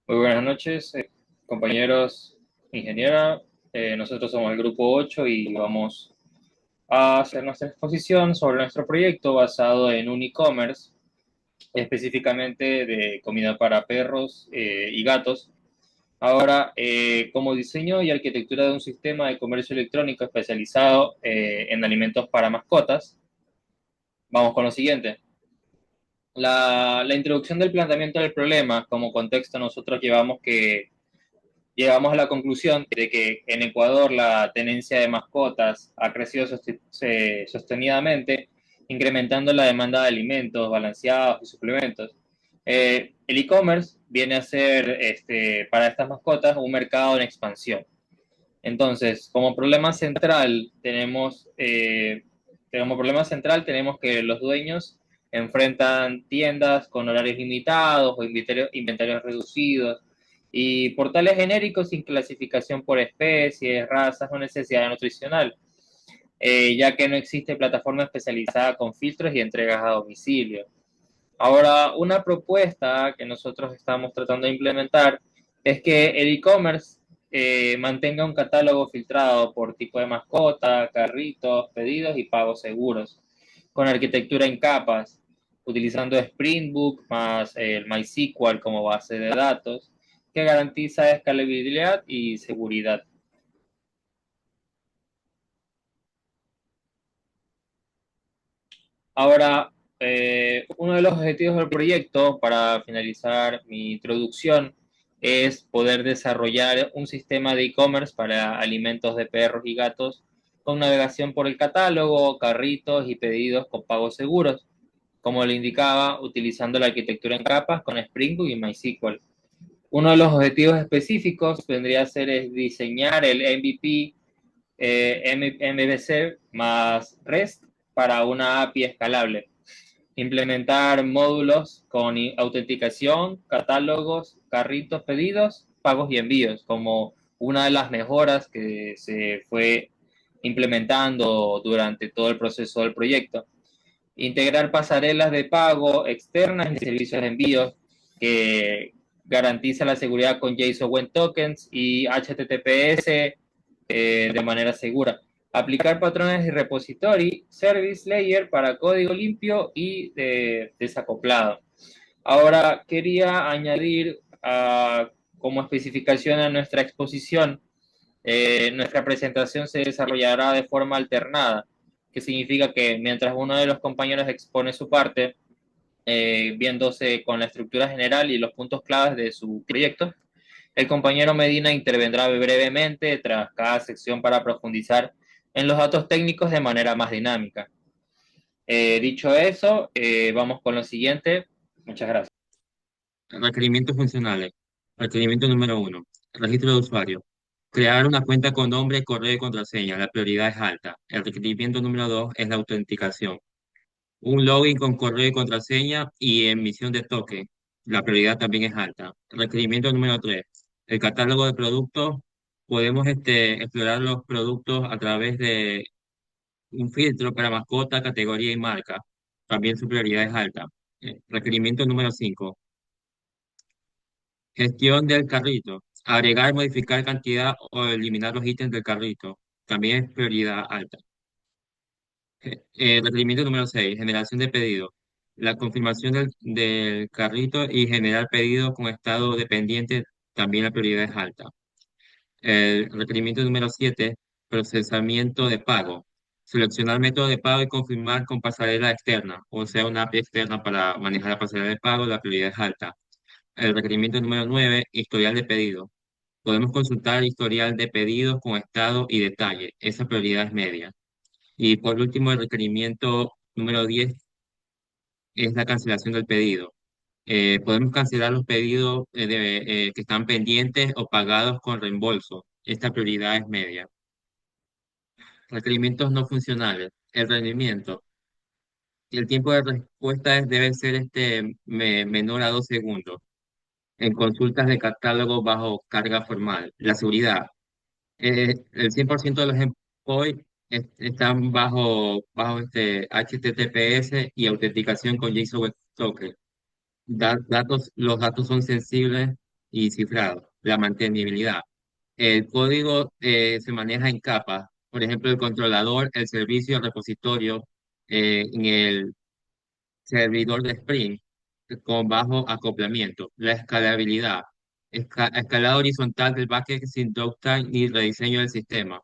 Muy buenas noches, compañeros ingeniera. Nosotros somos el grupo 8 y vamos a hacer nuestra exposición sobre nuestro proyecto basado en un e-commerce, específicamente de comida para perros y gatos. Ahora, como diseño y arquitectura de un sistema de comercio electrónico especializado en alimentos para mascotas, vamos con lo siguiente. La introducción del planteamiento del problema, como contexto, nosotros llevamos que llegamos a la conclusión de que en Ecuador la tenencia de mascotas ha crecido sostenidamente, incrementando la demanda de alimentos balanceados y suplementos. El e-commerce viene a ser para estas mascotas un mercado en expansión. Entonces, como problema central tenemos que los dueños enfrentan tiendas con horarios limitados o inventarios reducidos y portales genéricos sin clasificación por especies, razas o necesidad nutricional, ya que no existe plataforma especializada con filtros y entregas a domicilio. Ahora, una propuesta que nosotros estamos tratando de implementar es que el e-commerce mantenga un catálogo filtrado por tipo de mascota, carritos, pedidos y pagos seguros, con arquitectura en capas, utilizando Spring Book más el MySQL como base de datos, que garantiza escalabilidad y seguridad. Ahora, uno de los objetivos del proyecto, para finalizar mi introducción, es poder desarrollar un sistema de e-commerce para alimentos de perros y gatos con navegación por el catálogo, carritos y pedidos con pagos seguros, como le indicaba, utilizando la arquitectura en capas con Spring Boot y MySQL. Uno de los objetivos específicos vendría a ser es diseñar el MVP, MVC más REST para una API escalable, implementar módulos con autenticación, catálogos, carritos pedidos, pagos y envíos, como una de las mejoras que se fue implementando durante todo el proceso del proyecto. Integrar pasarelas de pago externas y servicios de envíos que garantiza la seguridad con JSON Web Tokens y HTTPS de manera segura. Aplicar patrones de repository, service layer para código limpio y desacoplado. Ahora quería añadir como especificación a nuestra exposición, nuestra presentación se desarrollará de forma alternada, que significa que mientras uno de los compañeros expone su parte, viéndose con la estructura general y los puntos claves de su proyecto, el compañero Medina intervendrá brevemente tras cada sección para profundizar en los datos técnicos de manera más dinámica. Dicho eso, vamos con lo siguiente. Muchas gracias. Requerimientos funcionales. Requerimiento número uno. Registro de usuario. Crear una cuenta con nombre, correo y contraseña. La prioridad es alta. El requerimiento número dos es la autenticación. Un login con correo y contraseña y emisión de token. La prioridad también es alta. Requerimiento número tres. El catálogo de productos. Podemos explorar los productos a través de un filtro para mascota, categoría y marca. También su prioridad es alta. Requerimiento número cinco. Gestión del carrito. Agregar, modificar cantidad o eliminar los ítems del carrito. También es prioridad alta. Requerimiento número 6. Generación de pedido. La confirmación del carrito y generar pedido con estado dependiente. También la prioridad es alta. El requerimiento número 7. Procesamiento de pago. Seleccionar método de pago y confirmar con pasarela externa, o sea, una API externa para manejar la pasarela de pago. La prioridad es alta. El requerimiento número 9, historial de pedido. Podemos consultar historial de pedidos con estado y detalle. Esa prioridad es media. Y por último, el requerimiento número 10 es la cancelación del pedido. Podemos cancelar los pedidos que están pendientes o pagados con reembolso. Esta prioridad es media. Requerimientos no funcionales. El rendimiento. El tiempo de respuesta debe ser menor a 2 segundos. En consultas de catálogo bajo carga formal. La seguridad. El 100% de los endpoints están bajo este HTTPS y autenticación con JSON Web Token. Los datos son sensibles y cifrado. La mantenibilidad. El código se maneja en capas. Por ejemplo, el controlador, el servicio, el repositorio, en el servidor de Spring con bajo acoplamiento. La escalabilidad. Escalada horizontal del backend sin downtime ni rediseño del sistema.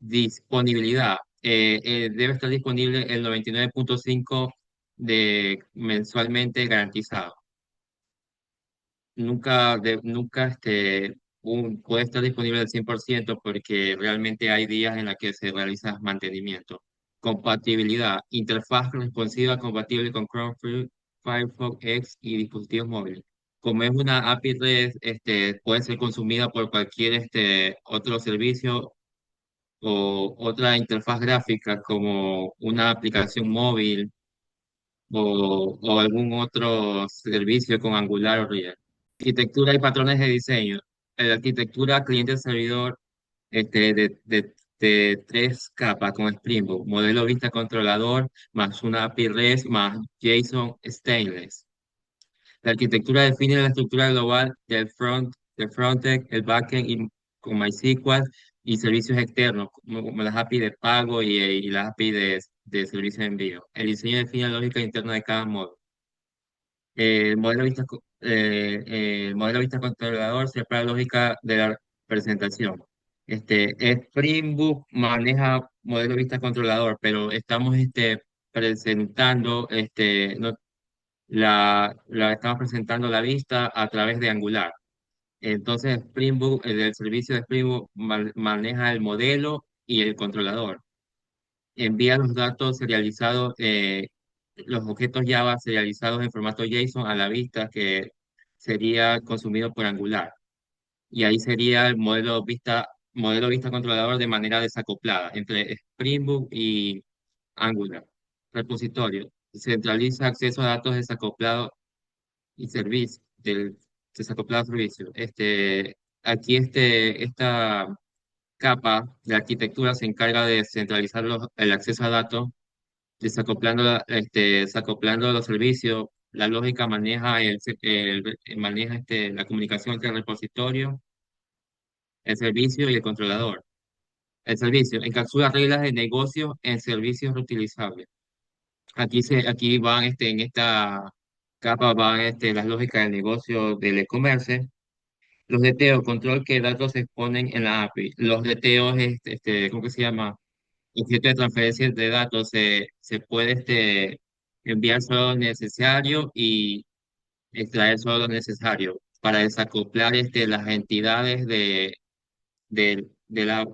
Disponibilidad. Debe estar disponible el 99.5 de mensualmente garantizado. Nunca puede estar disponible al 100% porque realmente hay días en los que se realiza mantenimiento. Compatibilidad. Interfaz responsiva compatible con Chrome, Firefox, X y dispositivos móviles. Como es una API REST, puede ser consumida por cualquier otro servicio o otra interfaz gráfica como una aplicación móvil o algún otro servicio con Angular o React. Arquitectura y patrones de diseño. La arquitectura cliente-servidor de tres capas con Spring Boot, modelo vista controlador, más una API REST, más JSON Stainless. La arquitectura define la estructura global del frontend, el backend con MySQL y servicios externos, como las API de pago y las API de servicio de envío. El diseño define la lógica interna de cada módulo. El modelo vista controlador separa la lógica de la presentación. Spring Boot maneja modelo vista controlador, pero estamos presentando no, estamos presentando la vista a través de Angular. Entonces, Spring Boot, el servicio de Spring Boot maneja el modelo y el controlador. Envía los datos serializados, los objetos Java serializados en formato JSON a la vista que sería consumido por Angular. Y ahí sería el modelo vista controlador de manera desacoplada entre Spring Boot y Angular. Repositorio. Centraliza acceso a datos desacoplados y servicio, del desacoplado servicio. Esta capa de arquitectura se encarga de centralizar el acceso a datos, desacoplando los servicios. La lógica maneja, maneja la comunicación entre el repositorio, el servicio y el controlador. El servicio encapsula reglas de negocio en servicios reutilizables. Aquí van, en esta capa van las lógicas del negocio del e-commerce. Los DTO, control que datos se exponen en la API. Los DTO es, ¿cómo que se llama? Objeto de transferencia de datos. Se puede enviar solo lo necesario y extraer solo lo necesario para desacoplar las entidades de la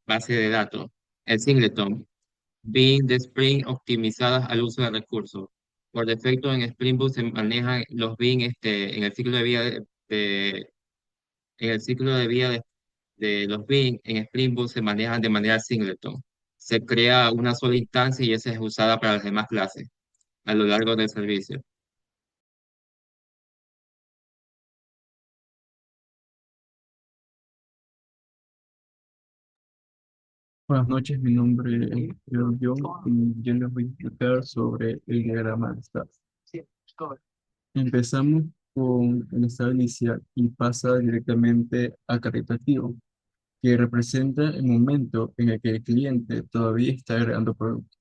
base de datos. El singleton, Bean de Spring optimizadas al uso de recursos. Por defecto en Spring Boot se manejan los Bean en el ciclo de vida en el ciclo de vida de los Bean en Spring Boot se manejan de manera singleton. Se crea una sola instancia y esa es usada para las demás clases a lo largo del servicio. Buenas noches, mi nombre es John y yo les voy a explicar sobre el diagrama de estado. Empezamos con el estado inicial y pasa directamente a caritativo, que representa el momento en el que el cliente todavía está agregando productos.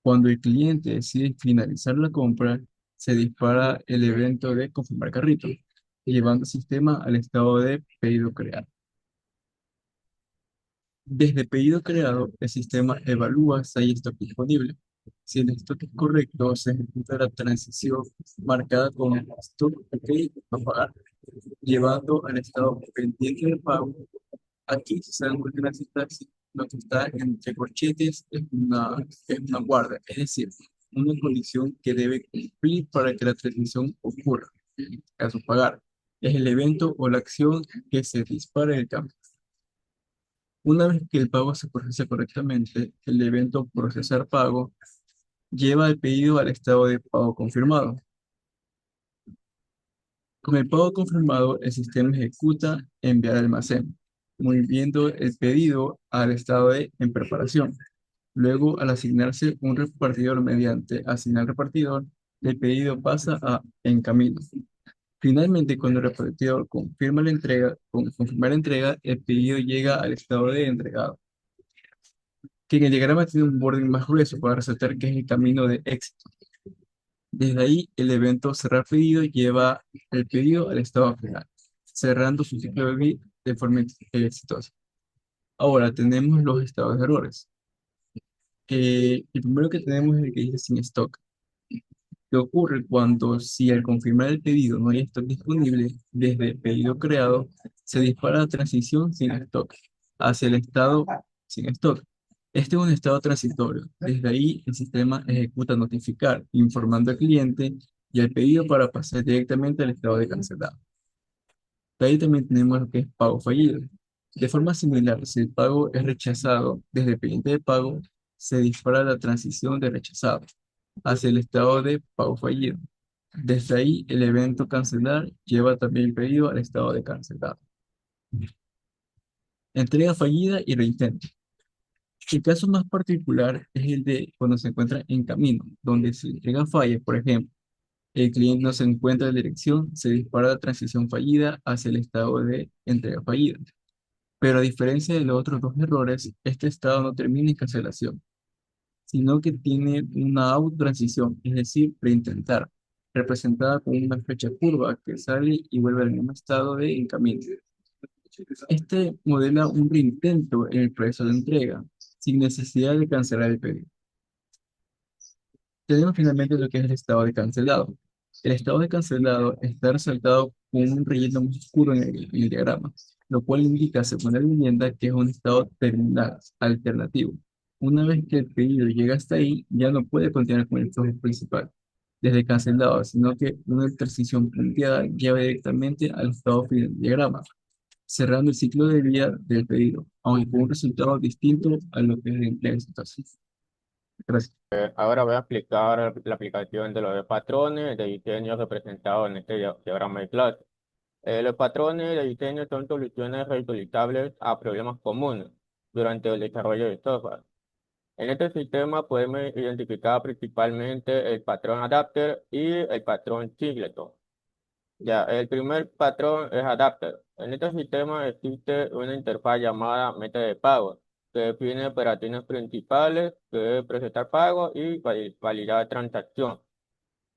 Cuando el cliente decide finalizar la compra, se dispara el evento de confirmar carrito, llevando el sistema al estado de pedido creado. Desde pedido creado, el sistema evalúa si hay stock disponible. Si el stock es correcto, se ejecuta la transición marcada con stock ok a pagar, llevando al estado pendiente de pago. Aquí si se dan cuenta en la sintaxis, lo que está entre corchetes es una guarda, es decir, una condición que debe cumplir para que la transición ocurra. En este caso, pagar es el evento o la acción que se dispara en el cambio. Una vez que el pago se procesa correctamente, el evento procesar pago lleva el pedido al estado de pago confirmado. Con el pago confirmado, el sistema ejecuta enviar al almacén, moviendo el pedido al estado de en preparación. Luego, al asignarse un repartidor mediante asignar repartidor, el pedido pasa a en camino. Finalmente, cuando el repartidor con confirmar la entrega, el pedido llega al estado de entregado, que en el diagrama tiene un borde más grueso para resaltar que es el camino de éxito. Desde ahí, el evento cerrar pedido lleva el pedido al estado final, cerrando su ciclo de vida de forma exitosa. Ahora tenemos los estados de errores. El primero que tenemos es el que dice sin stock. ¿Qué ocurre cuando si al confirmar el pedido no hay stock disponible desde el pedido creado, se dispara la transición sin stock hacia el estado sin stock? Este es un estado transitorio. Desde ahí el sistema ejecuta notificar, informando al cliente y al pedido para pasar directamente al estado de cancelado. De ahí también tenemos lo que es pago fallido. De forma similar, si el pago es rechazado desde el pendiente de pago, se dispara la transición de rechazado hacia el estado de pago fallido. Desde ahí, el evento cancelar lleva también el pedido al estado de cancelado. Entrega fallida y reintento. El caso más particular es el de cuando se encuentra en camino, donde si la entrega falla, por ejemplo, el cliente no se encuentra en dirección, se dispara la transición fallida hacia el estado de entrega fallida. Pero a diferencia de los otros dos errores, este estado no termina en cancelación, sino que tiene una autotransición, es decir, reintentar, representada con una flecha curva que sale y vuelve al mismo estado de en camino. Este modela un reintento en el proceso de entrega, sin necesidad de cancelar el pedido. Tenemos finalmente lo que es el estado de cancelado. El estado de cancelado está resaltado con un relleno más oscuro en el diagrama, lo cual indica, según la vivienda, que es un estado terminal, alternativo. Una vez que el pedido llega hasta ahí, ya no puede continuar con el flujo principal, desde cancelado, sino que una transición planteada lleva directamente al estado final del diagrama, cerrando el ciclo de vida del pedido, aunque con un resultado distinto a lo que es el empleo entonces. Gracias. Ahora voy a explicar la aplicación de los patrones de diseño representados en este diagrama de clase. Los patrones de diseño son soluciones reutilizables a problemas comunes durante el desarrollo de software. En este sistema podemos identificar principalmente el patrón adapter y el patrón singleton. Ya, el primer patrón es adapter. En este sistema existe una interfaz llamada meta de pago, que define operaciones principales, que es procesar pago y validar transacción.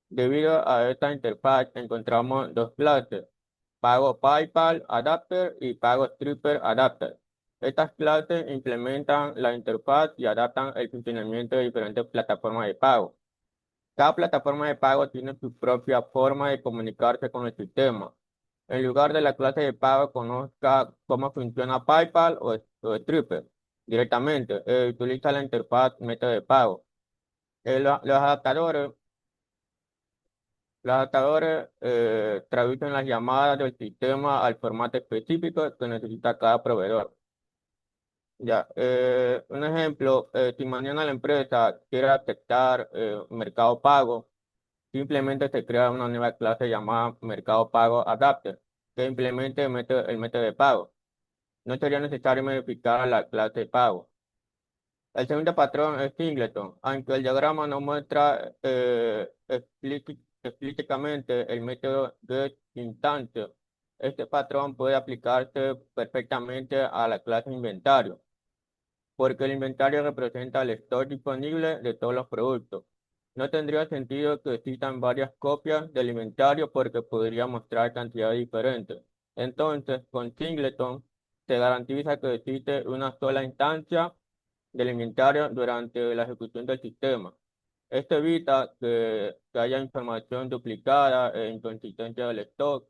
Debido a esta interfaz encontramos dos clases, pago PayPal Adapter y pago Stripper Adapter. Estas clases implementan la interfaz y adaptan el funcionamiento de diferentes plataformas de pago. Cada plataforma de pago tiene su propia forma de comunicarse con el sistema. En lugar de la clase de pago, conozca cómo funciona PayPal o Stripper directamente. Utiliza la interfaz método de pago. Los adaptadores traducen las llamadas del sistema al formato específico que necesita cada proveedor. Ya, un ejemplo, si mañana la empresa quiere aceptar Mercado Pago, simplemente se crea una nueva clase llamada Mercado Pago Adapter, que implemente el método de pago. No sería necesario modificar la clase de pago. El segundo patrón es singleton. Aunque el diagrama no muestra explícitamente el método de instante, este patrón puede aplicarse perfectamente a la clase inventario, porque el inventario representa el stock disponible de todos los productos. No tendría sentido que existan varias copias del inventario porque podría mostrar cantidades diferentes. Entonces, con singleton se garantiza que existe una sola instancia del inventario durante la ejecución del sistema. Esto evita que haya información duplicada e inconsistencia del stock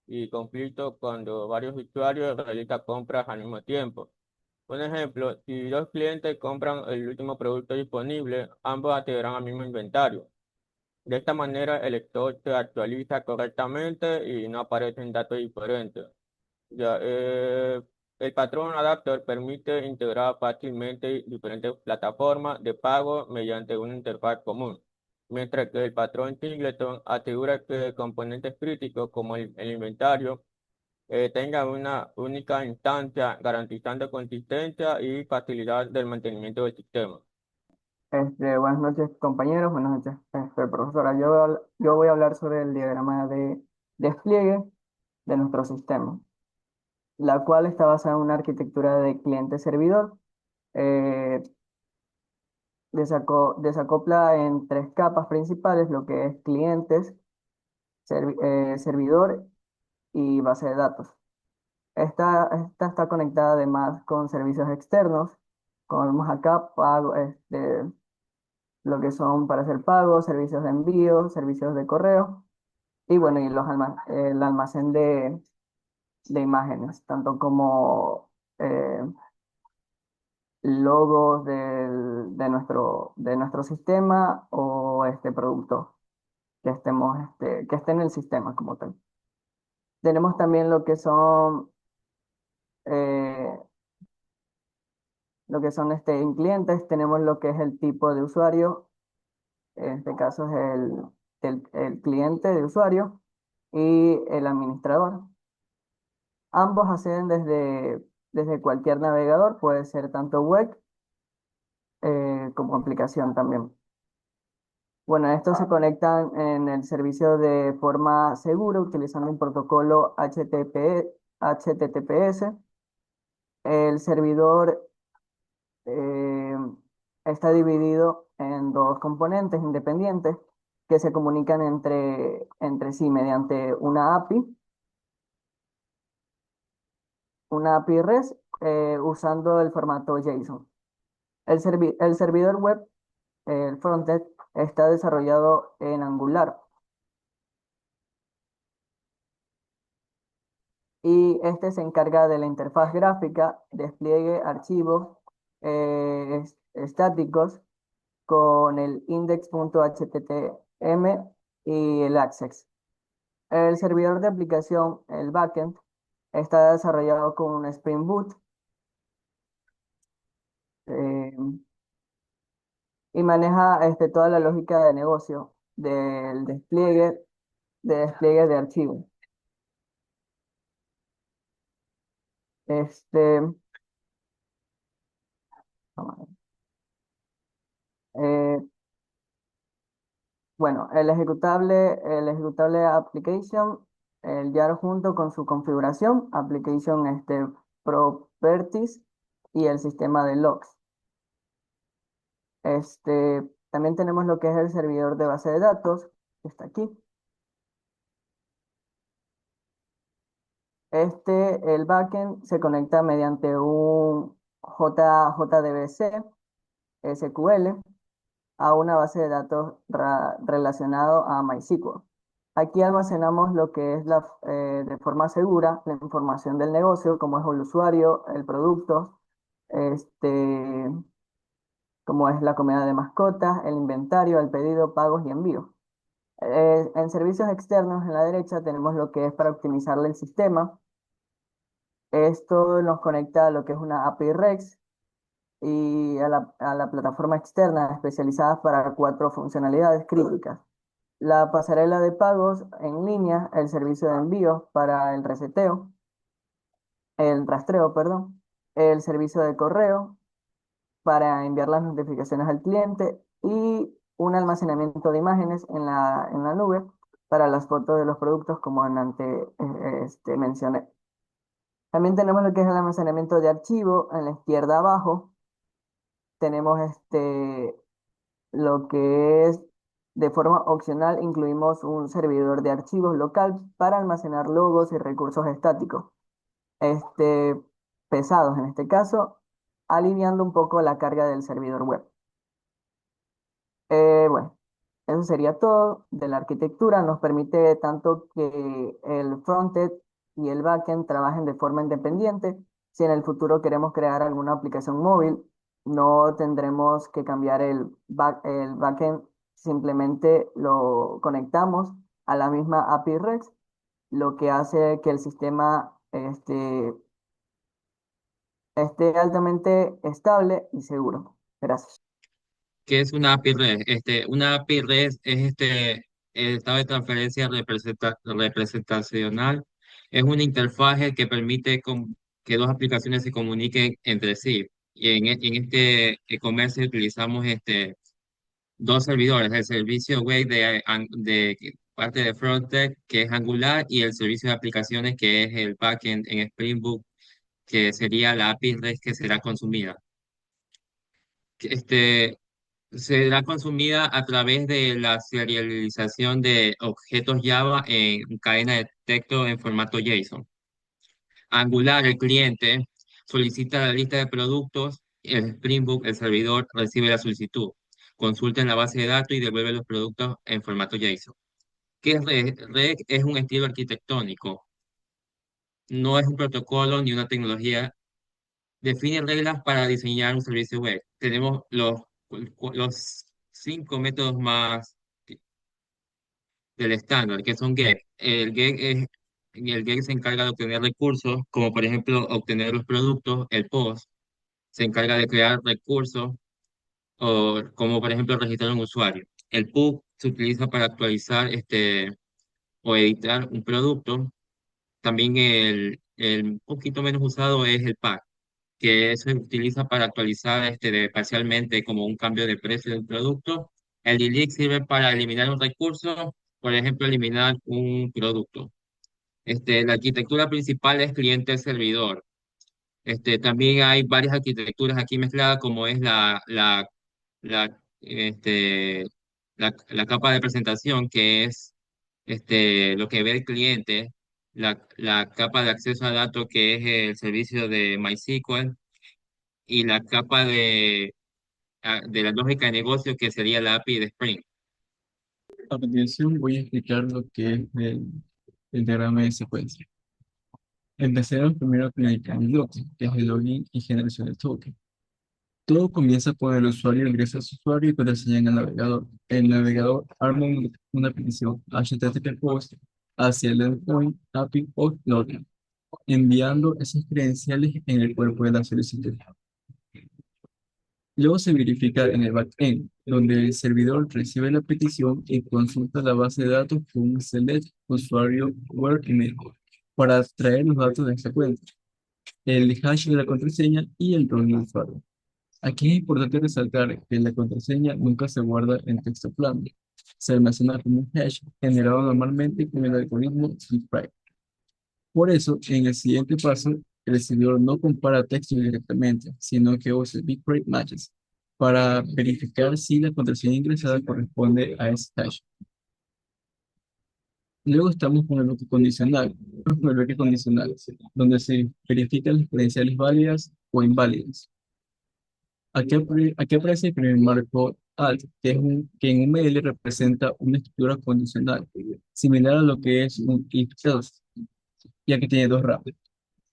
y conflictos cuando varios usuarios realizan compras al mismo tiempo. Un ejemplo, si dos clientes compran el último producto disponible, ambos accederán al mismo inventario. De esta manera, el stock se actualiza correctamente y no aparecen datos diferentes. Ya, el patrón adapter permite integrar fácilmente diferentes plataformas de pago mediante una interfaz común, mientras que el patrón singleton asegura que componentes críticos como el inventario tengan una única instancia, garantizando consistencia y facilidad del mantenimiento del sistema. Buenas noches, compañeros. Buenas noches, profesora. Yo voy a hablar sobre el diagrama de despliegue de nuestro sistema, la cual está basada en una arquitectura de cliente-servidor. eh, Desacopla en tres capas principales, lo que es clientes, servidor y base de datos. Esta está conectada además con servicios externos, como vemos acá, lo que son para hacer pagos, servicios de envío, servicios de correo, y bueno, y el almacén de imágenes, tanto como logos de nuestro sistema o este producto que esté en el sistema como tal. Tenemos también eh, lo que son en clientes, tenemos lo que es el tipo de usuario, en este caso es el cliente de usuario y el administrador. Ambos acceden desde cualquier navegador, puede ser tanto web como aplicación también. Bueno, estos se conectan en el servicio de forma segura utilizando un protocolo HTTPS. El servidor eh, está dividido en dos componentes independientes que se comunican entre sí mediante una API REST usando el formato JSON. El servidor web, el frontend, está desarrollado en Angular y este se encarga de la interfaz gráfica, despliegue, archivos estáticos con el index.html y el access. El servidor de aplicación, el backend, está desarrollado con un Spring Boot eh, y maneja toda la lógica de negocio del despliegue de archivos. Este, vamos a ver. Eh, bueno, el ejecutable application, el YAR junto con su configuración, application properties y el sistema de logs. También tenemos lo que es el servidor de base de datos, que está aquí. El backend se conecta mediante un JDBC SQL a una base de datos relacionado a MySQL. Aquí almacenamos lo que es de forma segura la información del negocio, como es el usuario, el producto, este, como es la comida de mascotas, el inventario, el pedido, pagos y envíos. En servicios externos, en la derecha, tenemos lo que es para optimizarle el sistema. Esto nos conecta a lo que es una API REST y a la plataforma externa especializada para cuatro funcionalidades críticas. La pasarela de pagos en línea, el servicio de envío para el rastreo, perdón, el servicio de correo para enviar las notificaciones al cliente y un almacenamiento de imágenes en la nube para las fotos de los productos como mencioné. También tenemos lo que es el almacenamiento de archivo en la izquierda abajo. Tenemos lo que es de forma opcional, incluimos un servidor de archivos local para almacenar logos y recursos estáticos, este, pesados en este caso, aliviando un poco la carga del servidor web. Bueno, eso sería todo de la arquitectura. Nos permite tanto que el frontend y el backend trabajen de forma independiente. Si en el futuro queremos crear alguna aplicación móvil, no tendremos que cambiar el backend, simplemente lo conectamos a la misma API REST, lo que hace que el sistema esté altamente estable y seguro. Gracias. ¿Qué es una API REST? Una API REST es el estado de transferencia representacional. Es una interfaz que permite que dos aplicaciones se comuniquen entre sí. Y en este e-commerce utilizamos dos servidores, el servicio web parte de frontend, que es Angular, y el servicio de aplicaciones, que es el backend en Spring Boot, que sería la API REST que será consumida. Este, será consumida a través de la serialización de objetos Java en cadena de texto en formato JSON. Angular, el cliente, solicita la lista de productos, el Spring Boot, el servidor, recibe la solicitud, consulta en la base de datos y devuelve los productos en formato JSON. ¿Qué es REST? REST es un estilo arquitectónico, no es un protocolo ni una tecnología. Define reglas para diseñar un servicio web. Tenemos los 5 métodos más del estándar, que son GET. El GET se encarga de obtener recursos, como por ejemplo obtener los productos. El POST se encarga de crear recursos, o como por ejemplo registrar un usuario. El PUB se utiliza para actualizar o editar un producto. También el poquito menos usado es el pack, que se utiliza para actualizar parcialmente como un cambio de precio del producto. El delete sirve para eliminar un recurso, por ejemplo, eliminar un producto. La arquitectura principal es cliente-servidor. También hay varias arquitecturas aquí mezcladas, como es la, la capa de presentación, que es lo que ve el cliente, la capa de acceso a datos, que es el servicio de MySQL, y la capa de la lógica de negocio, que sería la API de Spring. A continuación voy a explicar lo que es el diagrama de secuencia. Empecemos primero con el bloque, que es el login y generación de token. Todo comienza cuando el usuario ingresa a su usuario y contraseña en el navegador. El navegador arma una petición HTTP post hacia el endpoint API o login, enviando esas credenciales en el cuerpo de la solicitud. Luego se verifica en el backend, donde el servidor recibe la petición y consulta la base de datos con un select usuario where email para extraer los datos de esta cuenta, el hash de la contraseña y el rol del usuario. Aquí es importante resaltar que la contraseña nunca se guarda en texto plano. Se almacena como un hash generado normalmente con el algoritmo Bit. Por eso, en el siguiente paso, el servidor no compara texto directamente, sino que usa Bitrate Matches para verificar si la contraseña ingresada corresponde a ese hash. Luego estamos con el bloque condicional, donde se verifican las credenciales válidas o inválidas. Aquí aparece el primer marco alt, que en un ML representa una estructura condicional, similar a lo que es un if-else, ya que tiene dos ramas.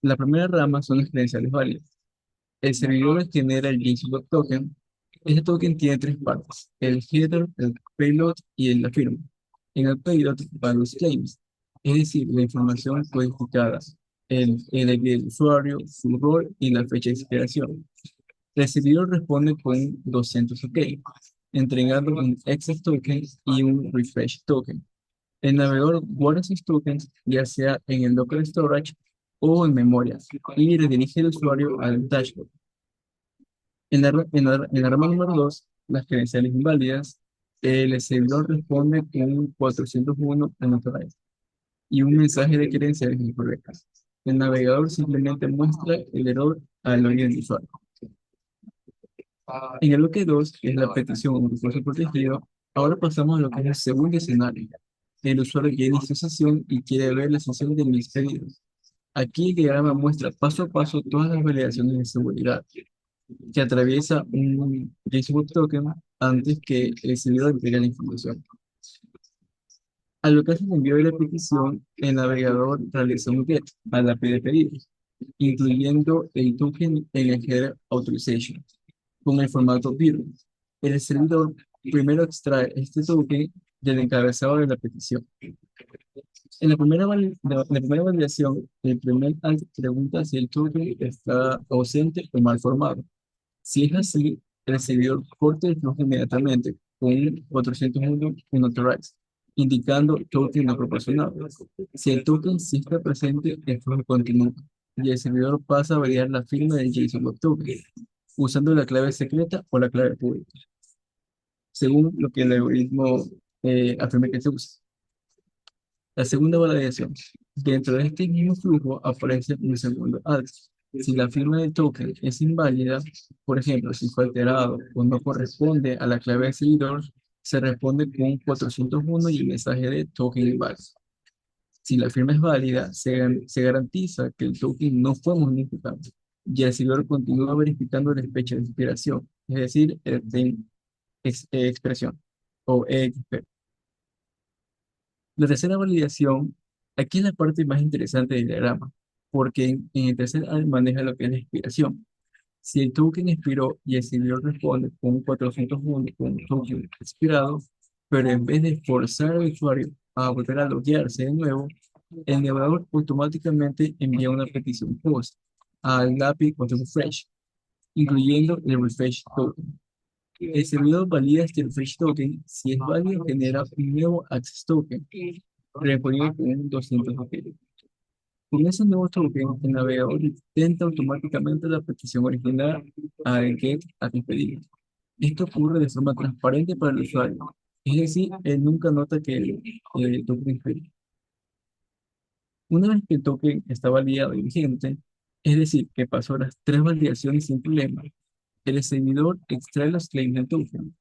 La primera rama son las credenciales válidas. El servidor genera el JSON token. Este token tiene tres partes: el header, el payload y la firma. En el payload van los claims, es decir, la información codificada, el ID del usuario, su rol y la fecha de expiración. El servidor responde con 200 OK, entregando un exit token y un refresh token. El navegador guarda esos tokens ya sea en el local storage o en memoria y redirige el usuario al dashboard. En la rama número 2, las credenciales inválidas, el servidor responde con un 401 unauthorized y un mensaje de credenciales incorrectas. El navegador simplemente muestra el error al login del usuario. En el bloque 2, que es la petición o un recurso protegido, ahora pasamos a lo que es el segundo escenario. El usuario ya inició sesión y quiere ver la sesión de mis pedidos. Aquí el diagrama muestra paso a paso todas las validaciones de seguridad que atraviesa un JSON token antes que el servidor entregue la información. Al local el envío de la petición, el navegador realiza un GET a la API de pedidos, incluyendo el token en el header authorization, con el formato BIR. El servidor primero extrae este token del encabezado de la petición. En la primera validación, el primer alt pregunta si el token está ausente o mal formado. Si es así, el servidor corta el flujo inmediatamente con un 401 unauthorized, indicando token no proporcionado. Si el token sí está presente, el flujo continúa y el servidor pasa a validar la firma del JSON Web Token usando la clave secreta o la clave pública, según lo que el algoritmo afirme que se usa. La segunda validación. Dentro de este mismo flujo aparece un segundo address. Si la firma del token es inválida, por ejemplo, si fue alterado o no corresponde a la clave del seguidor, se responde con 401 y el mensaje de token inválido. Si la firma es válida, se garantiza que el token no fue modificado y el servidor continúa verificando la fecha de expiración, es decir, el de expresión o EXP. La tercera validación, aquí es la parte más interesante del diagrama, porque en el tercer maneja lo que es la expiración. Si el token expiró y el servidor responde con un 401 con un token expirado, pero en vez de forzar al usuario a volver a loguearse de nuevo, el navegador automáticamente envía una petición post al API con refresh, incluyendo el refresh token. El servidor valida este refresh token. Si es válido, genera un nuevo access token, respondiendo con un 200 paquetes. Con ese nuevo token, el navegador intenta automáticamente la petición original al get a pedido. Esto ocurre de forma transparente para el usuario. Es decir, él nunca nota que el token es. Una vez que el token está validado y vigente, es decir, que pasó las tres validaciones sin problema, el servidor extrae los claims del token,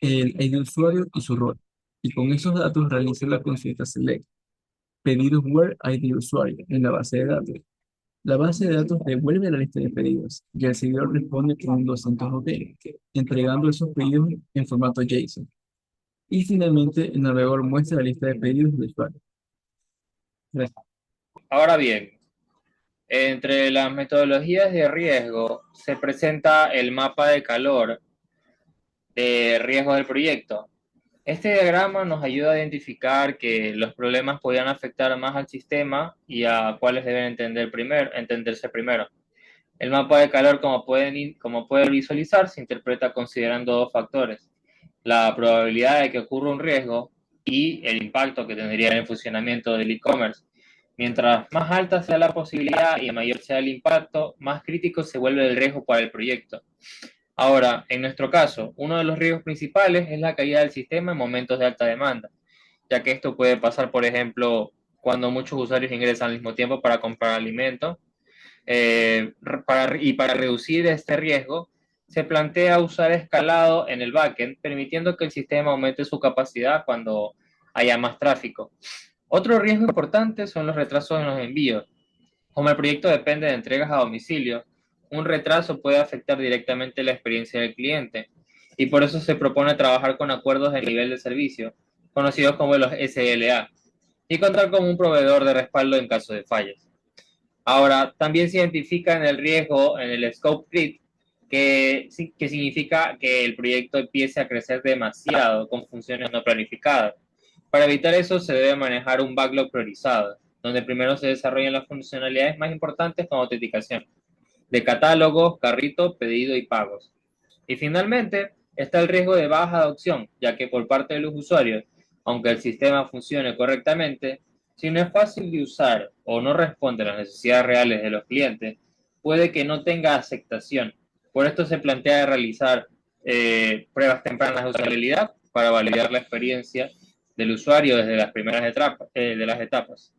el ID de usuario y su rol, y con esos datos realiza la consulta select, pedidos where ID de usuario en la base de datos. La base de datos devuelve la lista de pedidos y el servidor responde con un 200 OK, entregando esos pedidos en formato JSON. Y finalmente, el navegador muestra la lista de pedidos del usuario. Gracias. Ahora bien, entre las metodologías de riesgo se presenta el mapa de calor de riesgo del proyecto. Este diagrama nos ayuda a identificar que los problemas podrían afectar más al sistema y a cuáles deben entenderse primero. El mapa de calor, como pueden visualizar, se interpreta considerando dos factores: la probabilidad de que ocurra un riesgo y el impacto que tendría en el funcionamiento del e-commerce. Mientras más alta sea la posibilidad y mayor sea el impacto, más crítico se vuelve el riesgo para el proyecto. Ahora, en nuestro caso, uno de los riesgos principales es la caída del sistema en momentos de alta demanda, ya que esto puede pasar, por ejemplo, cuando muchos usuarios ingresan al mismo tiempo para comprar alimentos. Para reducir este riesgo, se plantea usar escalado en el backend, permitiendo que el sistema aumente su capacidad cuando haya más tráfico. Otro riesgo importante son los retrasos en los envíos. Como el proyecto depende de entregas a domicilio, un retraso puede afectar directamente la experiencia del cliente, y por eso se propone trabajar con acuerdos de nivel de servicio, conocidos como los SLA, y contar con un proveedor de respaldo en caso de fallas. Ahora, también se identifica en el riesgo, en el scope creep, que significa que el proyecto empiece a crecer demasiado con funciones no planificadas. Para evitar eso, se debe manejar un backlog priorizado, donde primero se desarrollan las funcionalidades más importantes con autenticación, de catálogos, carrito, pedido y pagos. Y finalmente, está el riesgo de baja adopción, ya que por parte de los usuarios, aunque el sistema funcione correctamente, si no es fácil de usar o no responde a las necesidades reales de los clientes, puede que no tenga aceptación. Por esto se plantea realizar pruebas tempranas de usabilidad para validar la experiencia del usuario desde las primeras etapas.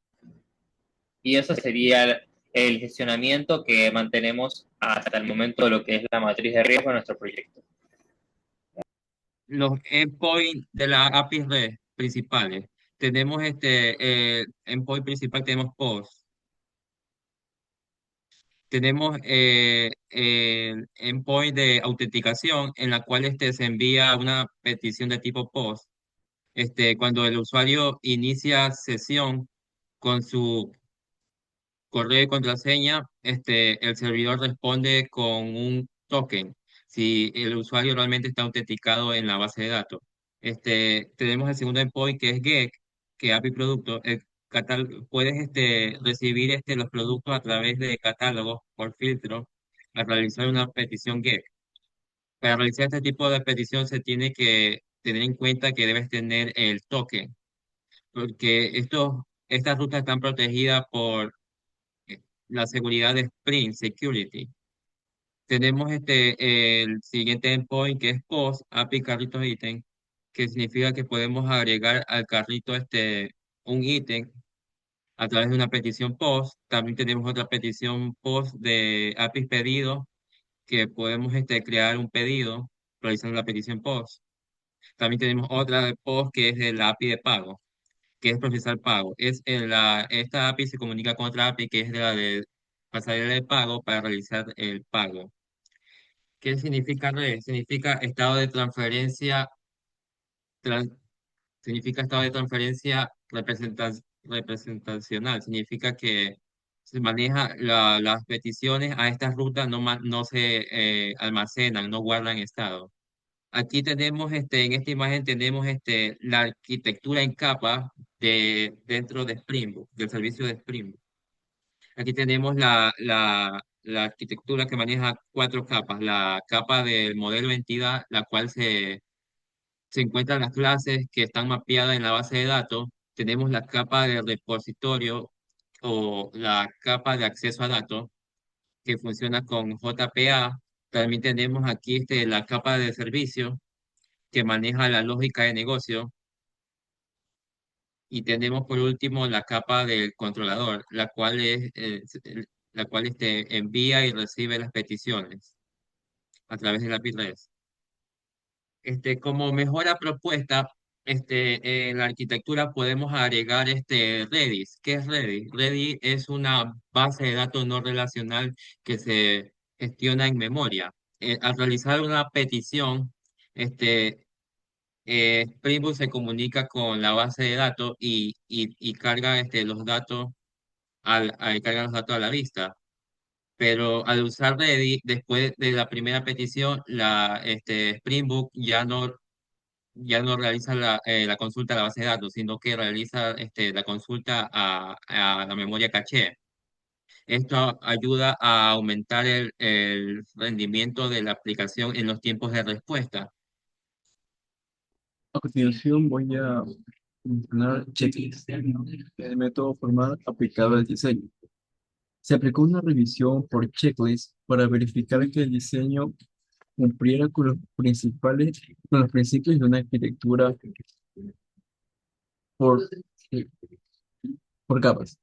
Y eso sería el gestionamiento que mantenemos hasta el momento de lo que es la matriz de riesgo de nuestro proyecto. Los endpoints de la API REST principales. Tenemos endpoint principal, tenemos POST. Tenemos el endpoint de autenticación en la cual se envía una petición de tipo POST. Cuando el usuario inicia sesión con su correo y contraseña, el servidor responde con un token si el usuario realmente está autenticado en la base de datos. Tenemos el segundo endpoint que es GET, que API producto. Puedes recibir los productos a través de catálogos por filtro al realizar una petición GET. Para realizar este tipo de petición se tiene que tener en cuenta que debes tener el token, porque estas rutas están protegidas por la seguridad de Spring Security. Tenemos el siguiente endpoint que es post API carrito ítem, que significa que podemos agregar al carrito un ítem a través de una petición POST. También tenemos otra petición POST de APIs pedido, que podemos crear un pedido realizando la petición POST. También tenemos otra de POST que es de la API de pago, que es procesar pago. Esta API se comunica con otra API que es de la de pasarela de pago para realizar el pago. ¿Qué significa red? Tran- Significa estado de transferencia representacional. Significa que se maneja las peticiones a estas rutas, no se almacenan, no guardan estado. Aquí tenemos, en esta imagen tenemos la arquitectura en capa dentro de Spring Boot, del servicio de Spring Boot. Aquí tenemos la arquitectura que maneja cuatro capas. La capa del modelo entidad, la cual se encuentran las clases que están mapeadas en la base de datos. Tenemos la capa de repositorio o la capa de acceso a datos que funciona con JPA. También tenemos aquí la capa de servicio que maneja la lógica de negocio. Y tenemos por último la capa del controlador, la cual envía y recibe las peticiones a través de la API REST. Como mejora propuesta, en la arquitectura podemos agregar Redis. ¿Qué es Redis? Redis es una base de datos no relacional que se gestiona en memoria. Al realizar una petición, Spring Boot se comunica con la base de datos y carga los datos carga los datos a la vista. Pero al usar Redis, después de la primera petición, Spring Boot ya no realiza la consulta a la base de datos, sino que realiza la consulta a la memoria caché. Esto ayuda a aumentar el rendimiento de la aplicación en los tiempos de respuesta. A continuación voy a mencionar checklist, el método formal aplicado al diseño. Se aplicó una revisión por checklist para verificar que el diseño cumpliera con los principios de una arquitectura por, por capas.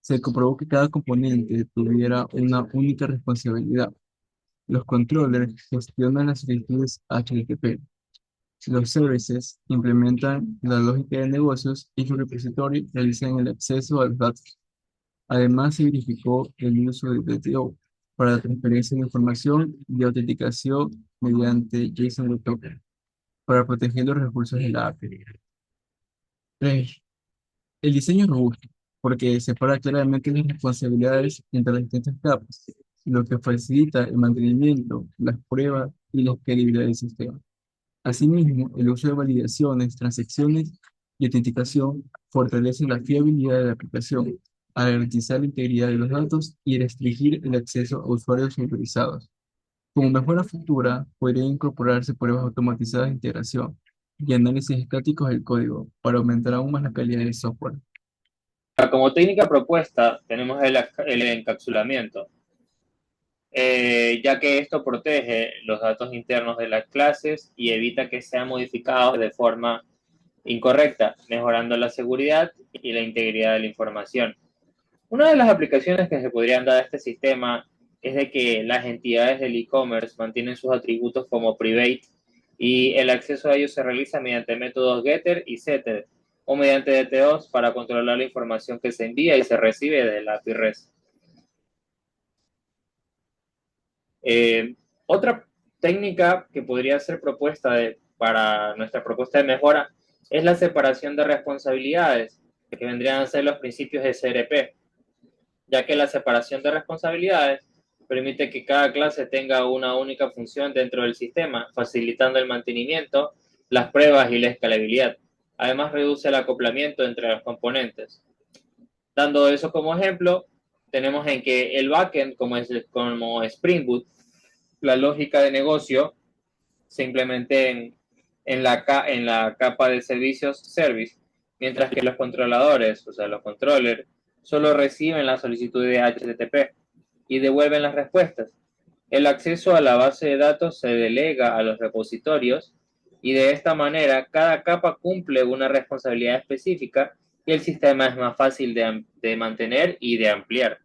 Se comprobó que cada componente tuviera una única responsabilidad. Los controllers gestionan las solicitudes HTTP. Los services implementan la lógica de negocios y los repositorios realizan el acceso a los datos. Además, se verificó el uso de DTO para la transferencia de información y autenticación mediante JSON Web Token para proteger los recursos de la API. 3. El diseño es robusto porque separa claramente las responsabilidades entre las distintas capas, lo que facilita el mantenimiento, las pruebas y la escalabilidad del sistema. Asimismo, el uso de validaciones, transacciones y autenticación fortalece la fiabilidad de la aplicación al garantizar la integridad de los datos y restringir el acceso a usuarios autorizados. Como mejora futura, podrían incorporarse pruebas automatizadas de integración y análisis estáticos del código para aumentar aún más la calidad del software. Como técnica propuesta, tenemos el encapsulamiento, ya que esto protege los datos internos de las clases y evita que sean modificados de forma incorrecta, mejorando la seguridad y la integridad de la información. Una de las aplicaciones que se podrían dar a este sistema es de que las entidades del e-commerce mantienen sus atributos como private y el acceso a ellos se realiza mediante métodos getter y setter o mediante DTOs para controlar la información que se envía y se recibe de la API REST. Otra técnica que podría ser propuesta para nuestra propuesta de mejora es la separación de responsabilidades, que vendrían a ser los principios de CRP, ya que la separación de responsabilidades permite que cada clase tenga una única función dentro del sistema, facilitando el mantenimiento, las pruebas y la escalabilidad. Además, reduce el acoplamiento entre los componentes. Dando eso como ejemplo, tenemos en que el backend, como Spring Boot, la lógica de negocio se implemente en la capa de servicios service, mientras que los controladores, o sea, los controllers, solo reciben la solicitud de HTTP y devuelven las respuestas. El acceso a la base de datos se delega a los repositorios y de esta manera cada capa cumple una responsabilidad específica y el sistema es más fácil de mantener y de ampliar.